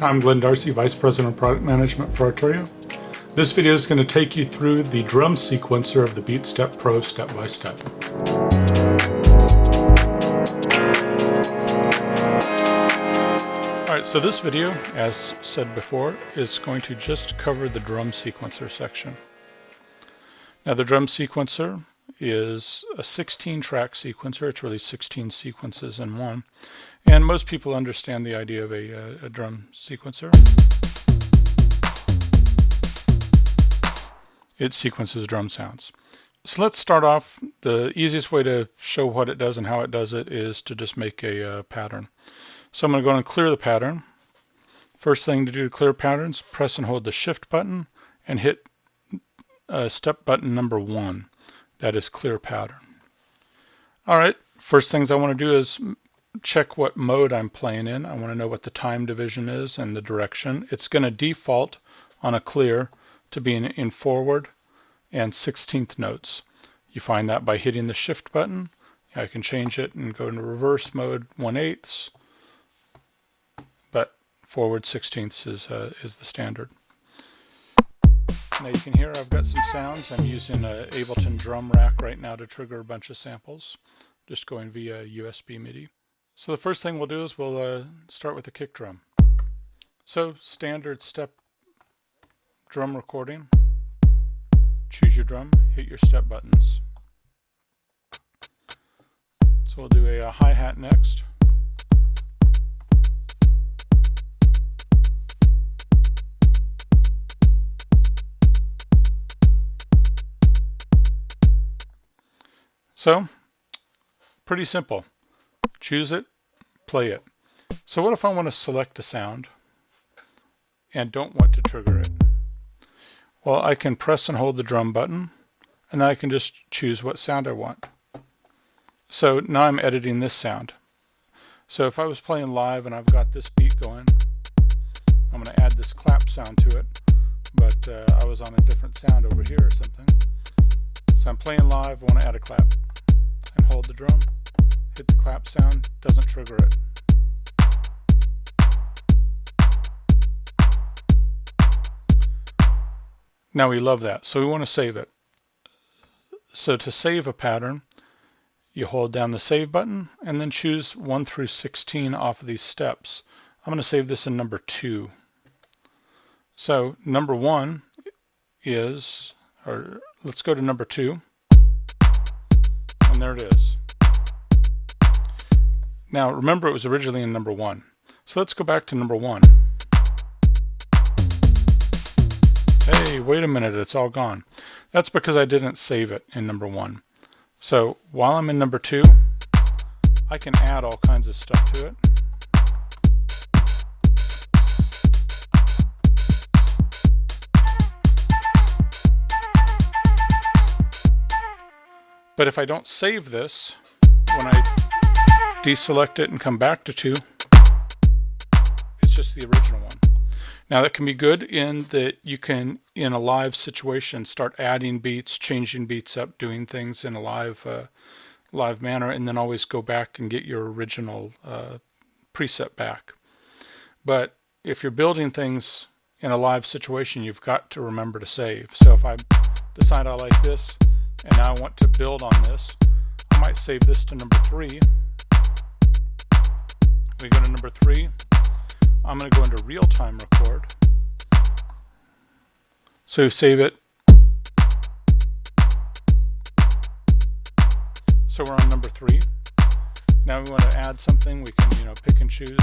I'm Glen Darcey, Vice President of Product Management for Arturio. This video is going to take you through the drum sequencer of the BeatStep Pro step by step. Alright, so this video, as said before, is going to just cover the drum sequencer section. Now the drum sequencer is a 16-track sequencer. It's really 16 sequences in one. And most people understand the idea of a drum sequencer. It sequences drum sounds. So let's start off. The easiest way to show what it does and how it does it is to just make a pattern. So I'm going to go and clear the pattern. First thing to do to clear patterns, press and hold the Shift button and hit step button number 1. That is clear pattern. Alright, first things I want to do is check what mode I'm playing in. I want to know what the time division is and the direction. It's going to default on a clear to be in forward and 16th notes. You find that by hitting the Shift button. I can change it and go into reverse mode 1/8, but forward 16ths is the standard. Now you can hear I've got some sounds. I'm using an Ableton drum rack right now to trigger a bunch of samples, just going via USB MIDI. So the first thing we'll do is we'll start with the kick drum. So standard step drum recording. Choose your drum, hit your step buttons. So we'll do a hi-hat next. So, pretty simple. Choose it, play it. So what if I want to select a sound and don't want to trigger it? Well, I can press and hold the drum button, and then I can just choose what sound I want. So now I'm editing this sound. So if I was playing live and I've got this beat going, I'm going to add this clap sound to it, but I was on a different sound over here or something. So I'm playing live, I want to add a clap. And hold the drum, hit the clap sound, doesn't trigger it. Now we love that, so we want to save it. So to save a pattern, you hold down the save button and then choose 1 through 16 off of these steps. I'm going to save this in number 2. So number 1 is, or let's go to number 2. And there it is. Now remember it was originally in number 1. So let's go back to number 1. Hey, wait a minute, it's all gone. That's because I didn't save it in number 1. So while I'm in number 2, I can add all kinds of stuff to it. But if I don't save this, when I deselect it and come back to 2, it's just the original one. Now that can be good in that you can, in a live situation, start adding beats, changing beats up, doing things in a live manner, and then always go back and get your original preset back. But if you're building things in a live situation, you've got to remember to save. So if I decide I like this, and now I want to build on this, I might save this to number 3. We go to number 3. I'm going to go into real-time record. So you save it. So we're on number 3. Now we want to add something. We can, pick and choose.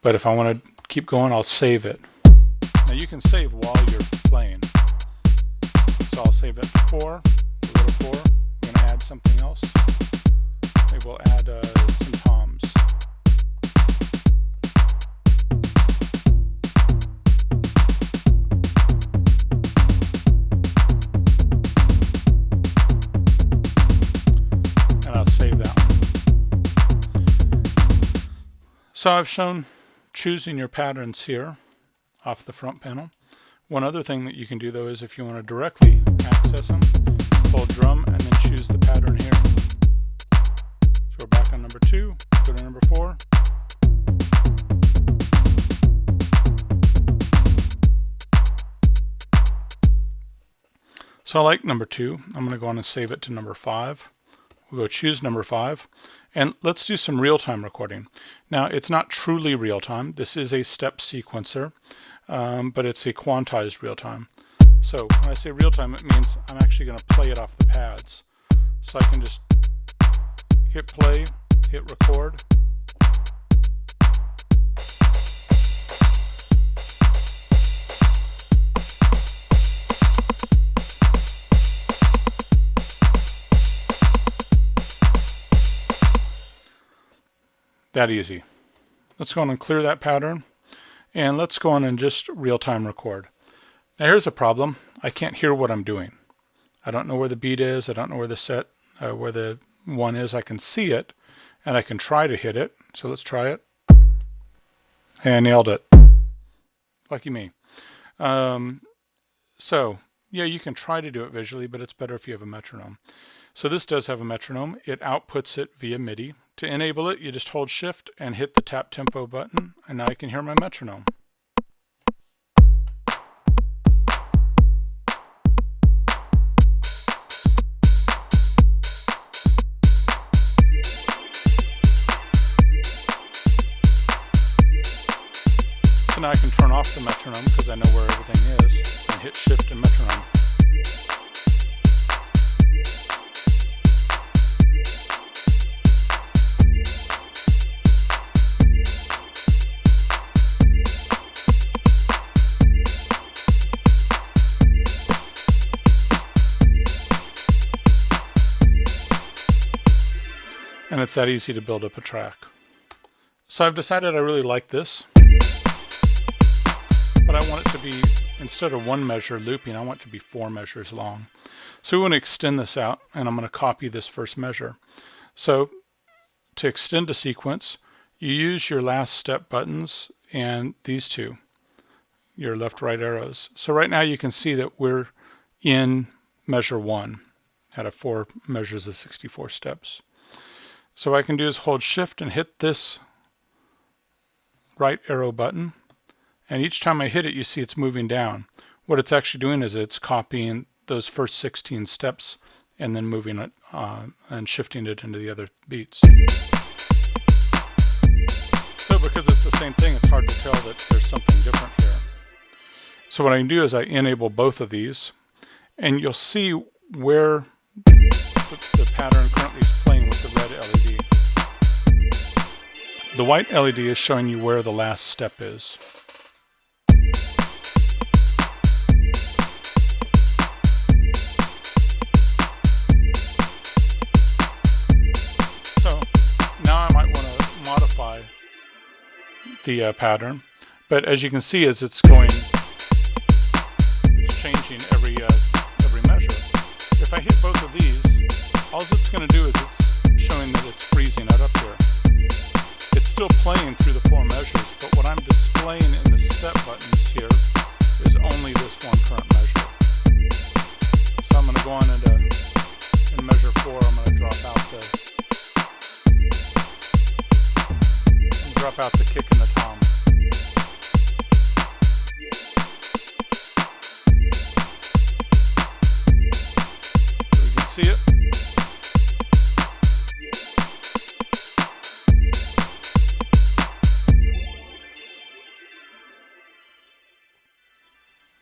But if I want to keep going, I'll save it. Now you can save while you're playing. So I'll save it to 4. We'll go to 4. We're going to add something else. Maybe we'll add some toms. And I'll save that one. So I've shown choosing your patterns here off the front panel. One other thing that you can do though is if you want to directly access them, hold drum and then choose the pattern here. So we're back on number 2, go to number 4. So I like number 2. I'm going to go on and save it to number 5. We'll go choose number 5. And let's do some real-time recording. Now, it's not truly real-time. This is a step sequencer, but it's a quantized real-time. So when I say real-time, it means I'm actually going to play it off the pads. So I can just hit play, hit record. That easy. Let's go on and clear that pattern, and let's go on and just real-time record. Now here's a problem. I can't hear what I'm doing. I don't know where the beat is. I don't know where the where the one is. I can see it, and I can try to hit it. So let's try it. And I nailed it. Lucky me. So yeah, you can try to do it visually, but it's better if you have a metronome. So this does have a metronome. It outputs it via MIDI. To enable it, you just hold Shift and hit the tap tempo button, and now I can hear my metronome. So now I can turn off the metronome because I know where everything is, and hit Shift and metronome. And it's that easy to build up a track. So I've decided I really like this, but I want it to be, instead of 1 measure looping, I want it to be 4 measures long. So we want to extend this out, and I'm going to copy this first measure. So to extend a sequence, you use your last step buttons and these two, your left-right arrows. So right now you can see that we're in measure 1 out of 4 measures of 64 steps. So what I can do is hold Shift and hit this right arrow button, and each time I hit it, you see it's moving down. What it's actually doing is it's copying those first 16 steps and then moving it and shifting it into the other beats. So because it's the same thing, it's hard to tell that there's something different here. So what I can do is I enable both of these, and you'll see where the pattern currently is playing with the red LED. The white LED is showing you where the last step is. So now I might want to modify the pattern, but as you can see, as it's going, it's changing every measure. If I hit both of these, all it's going to do is it's showing that it's freezing out up here. It's still playing through the 4 measures, but what I'm displaying in the step buttons here is only this one current measure. So I'm going to go on into in measure 4. I'm going to drop out the kick and the tom. So you can see it.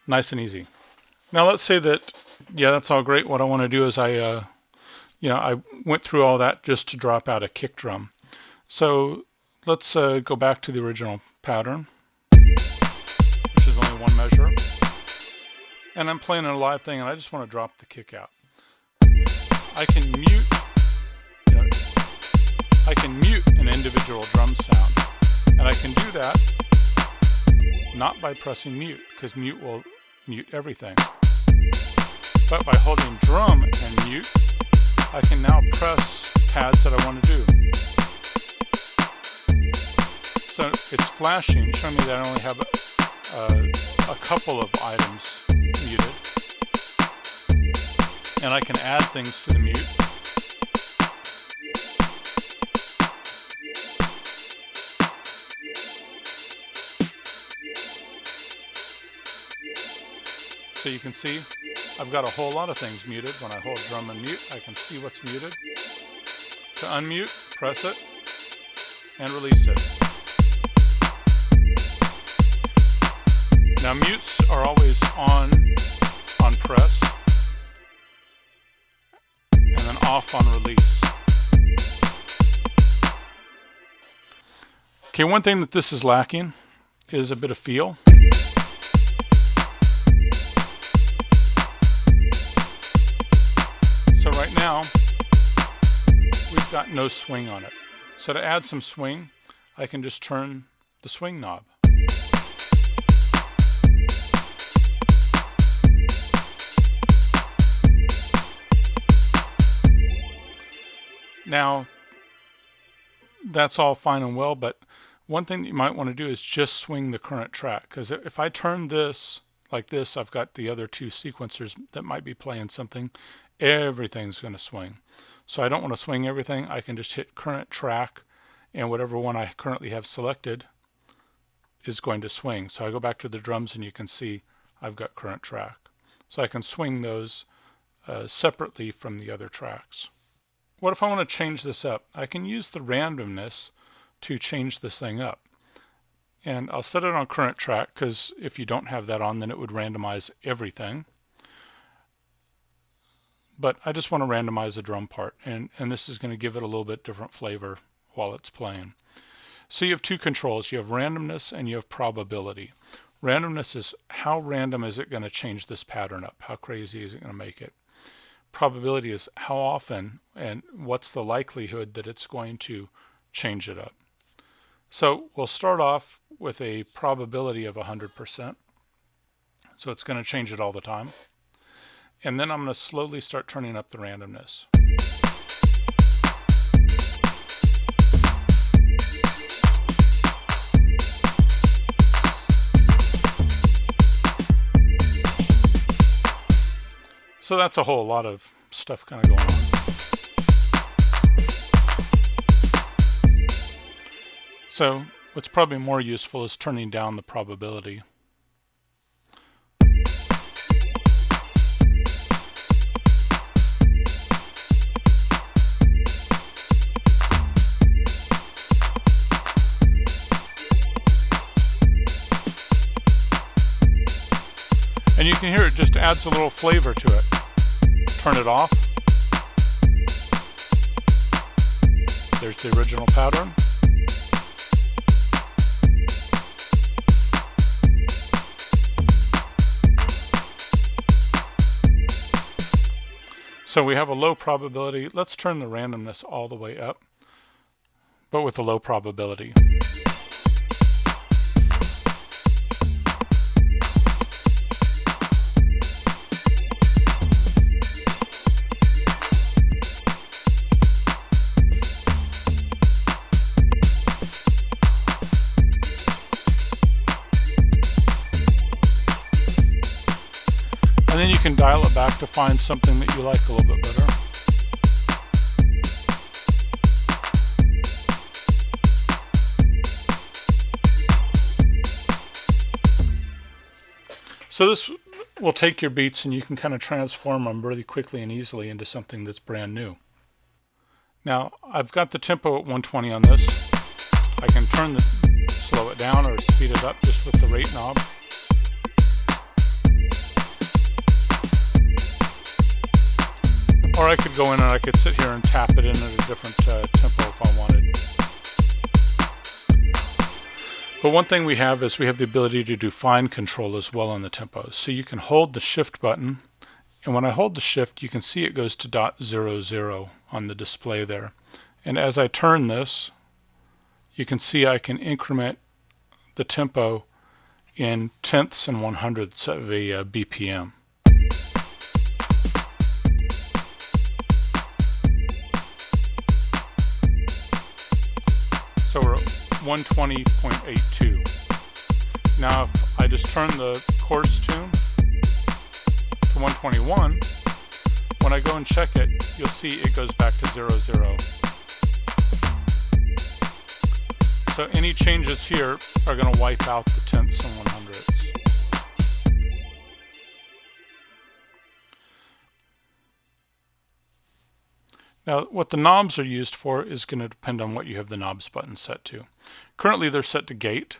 Nice and easy. Now let's say that, yeah, that's all great. What I want to do is I went through all that just to drop out a kick drum. So let's go back to the original pattern, which is only 1 measure. And I'm playing a live thing, and I just want to drop the kick out. I can mute, I can mute an individual drum sound, and I can do that not by pressing mute, because mute will mute everything. But by holding drum and mute, I can now press pads that I want to do. So it's flashing, showing me that I only have a couple of items muted. And I can add things to the mute. So you can see I've got a whole lot of things muted. When I hold drum and mute, I can see what's muted. To unmute, press it and release it. Now mutes are always on press and then off on release. Okay, one thing that this is lacking is a bit of feel. So right now, we've got no swing on it. So to add some swing, I can just turn the swing knob. Now, that's all fine and well, but one thing that you might want to do is just swing the current track, because if I turn this like this, I've got the other two sequencers that might be playing something, everything's going to swing. So I don't want to swing everything. I can just hit current track, and whatever one I currently have selected is going to swing. So I go back to the drums and you can see I've got current track. So I can swing those separately from the other tracks. What if I want to change this up? I can use the randomness to change this thing up. And I'll set it on current track, because if you don't have that on, then it would randomize everything. But I just want to randomize the drum part, and this is going to give it a little bit different flavor while it's playing. So you have two controls. You have randomness and you have probability. Randomness is how random is it going to change this pattern up? How crazy is it going to make it? Probability is how often and what's the likelihood that it's going to change it up. So we'll start off with a probability of 100%. So it's going to change it all the time. And then I'm going to slowly start turning up the randomness. So that's a whole lot of stuff kind of going on. So what's probably more useful is turning down the probability. And you can hear it just adds a little flavor to it. Turn it off. There's the original pattern. So we have a low probability. Let's turn the randomness all the way up, but with a low probability. And then you can dial it back to find something that you like a little bit better. So this will take your beats and you can kind of transform them really quickly and easily into something that's brand new. Now I've got the tempo at 120 on this. I can slow it down or speed it up just with the rate knob. Or I could go in and I could sit here and tap it in at a different tempo if I wanted. But one thing we have is we have the ability to do fine control as well on the tempos. So you can hold the shift button, and when I hold the shift, you can see it goes to .00 on the display there. And as I turn this, you can see I can increment the tempo in tenths and 100ths of a BPM. So we're at 120.82. Now if I just turn the chorus tune to 121, when I go and check it, you'll see it goes back to 0, 0. So any changes here are going to wipe out the tenths and 100ths. Now, what the knobs are used for is going to depend on what you have the knobs button set to. Currently, they're set to gate,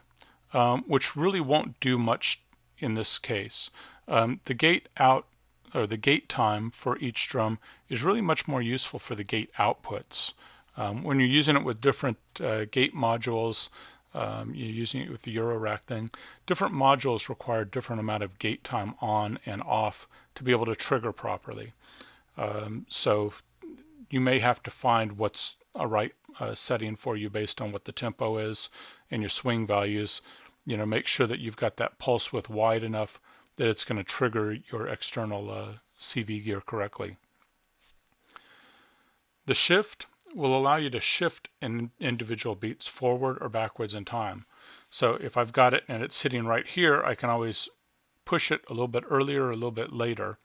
which really won't do much in this case. The gate out, or the gate time for each drum, is really much more useful for the gate outputs. When you're using it with different gate modules, you're using it with the Eurorack thing, different modules require different amount of gate time on and off to be able to trigger properly. So you may have to find what's a right setting for you based on what the tempo is and your swing values. You know, make sure that you've got that pulse width wide enough that it's going to trigger your external CV gear correctly. The shift will allow you to shift in individual beats forward or backwards in time. So if I've got it and it's hitting right here, I can always push it a little bit earlier or a little bit later.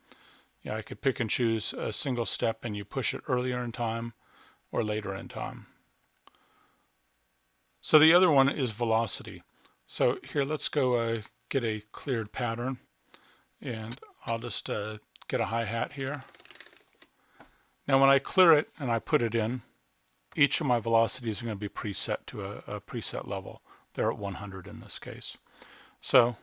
Yeah, I could pick and choose a single step and you push it earlier in time or later in time. So the other one is velocity. So here, let's go get a cleared pattern, and I'll just get a hi-hat here. Now when I clear it and I put it in, each of my velocities are going to be preset to a preset level. They're at 100 in this case. So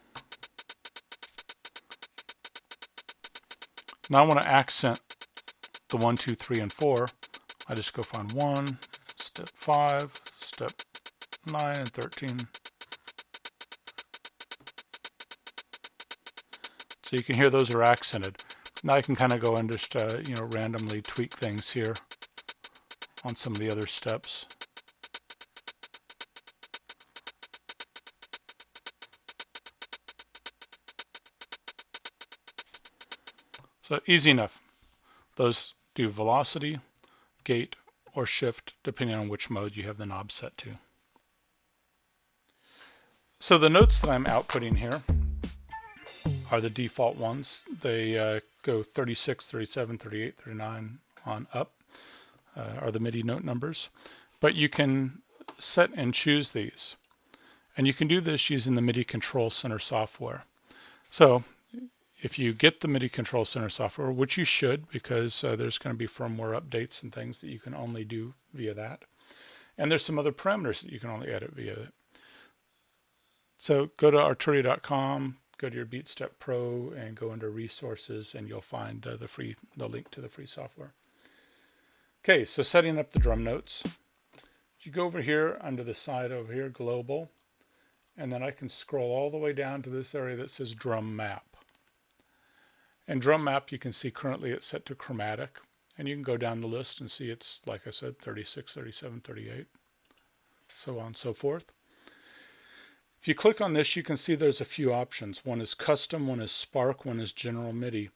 now I want to accent the 1, 2, 3, and 4. I just go find 1, step 5, step 9, and 13. So you can hear those are accented. Now I can kind of go and just randomly tweak things here on some of the other steps. So easy enough. Those do velocity, gate, or shift, depending on which mode you have the knob set to. So the notes that I'm outputting here are the default ones. They go 36, 37, 38, 39 on up, are the MIDI note numbers. But you can set and choose these. And you can do this using the MIDI Control Center software. So if you get the MIDI Control Center software, which you should, because there's going to be firmware updates and things that you can only do via that. And there's some other parameters that you can only edit via it. So go to arturia.com, go to your BeatStep Pro, and go under Resources, and you'll find the link to the free software. Okay, so setting up the drum notes. You go over here under the side over here, Global, and then I can scroll all the way down to this area that says Drum Map. And Drum Map, you can see currently it's set to chromatic, and you can go down the list and see it's, like I said, 36, 37, 38, so on and so forth. If you click on this, you can see there's a few options. One is custom, one is Spark, one is general MIDI.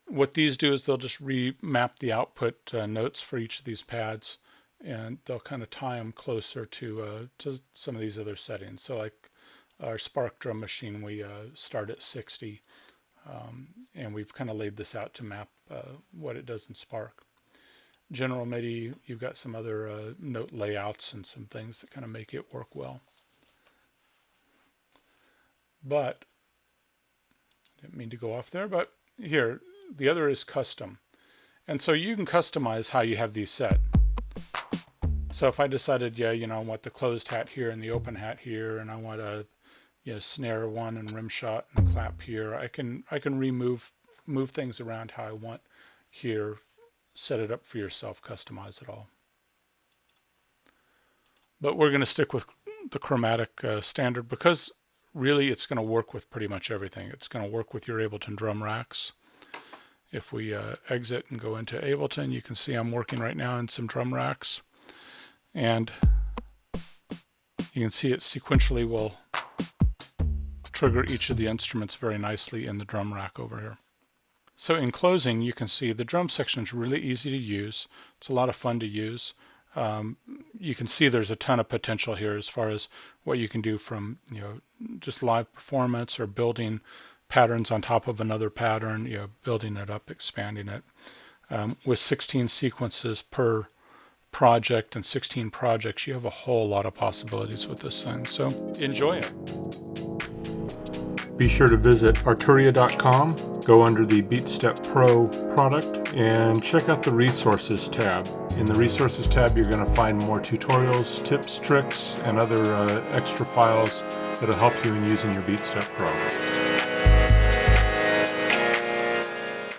What these do is they'll just remap the output notes for each of these pads, and they'll kind of tie them closer to some of these other settings. So like our Spark drum machine, we start at 60. And we've kind of laid this out to map what it does in Spark. General MIDI, you've got some other note layouts and some things that kind of make it work well. But, I didn't mean to go off there, but here, the other is custom. And so you can customize how you have these set. So if I decided, yeah, I want the closed hat here and the open hat here, and I want a snare one and rim shot and a clap here, I can move things around how I want here, set it up for yourself, customize it all. But we're going to stick with the chromatic standard because really it's going to work with pretty much everything. It's going to work with your Ableton drum racks. If we exit and go into Ableton, you can see I'm working right now in some drum racks, and you can see it sequentially will trigger each of the instruments very nicely in the drum rack over here. So in closing, you can see the drum section is really easy to use. It's a lot of fun to use. You can see there's a ton of potential here as far as what you can do from just live performance or building patterns on top of another pattern, building it up, expanding it. With 16 sequences per project and 16 projects, you have a whole lot of possibilities with this thing. So enjoy it. Be sure to visit arturia.com, go under the BeatStep Pro product, and check out the Resources tab. In the Resources tab, you're going to find more tutorials, tips, tricks, and other extra files that'll help you in using your BeatStep Pro.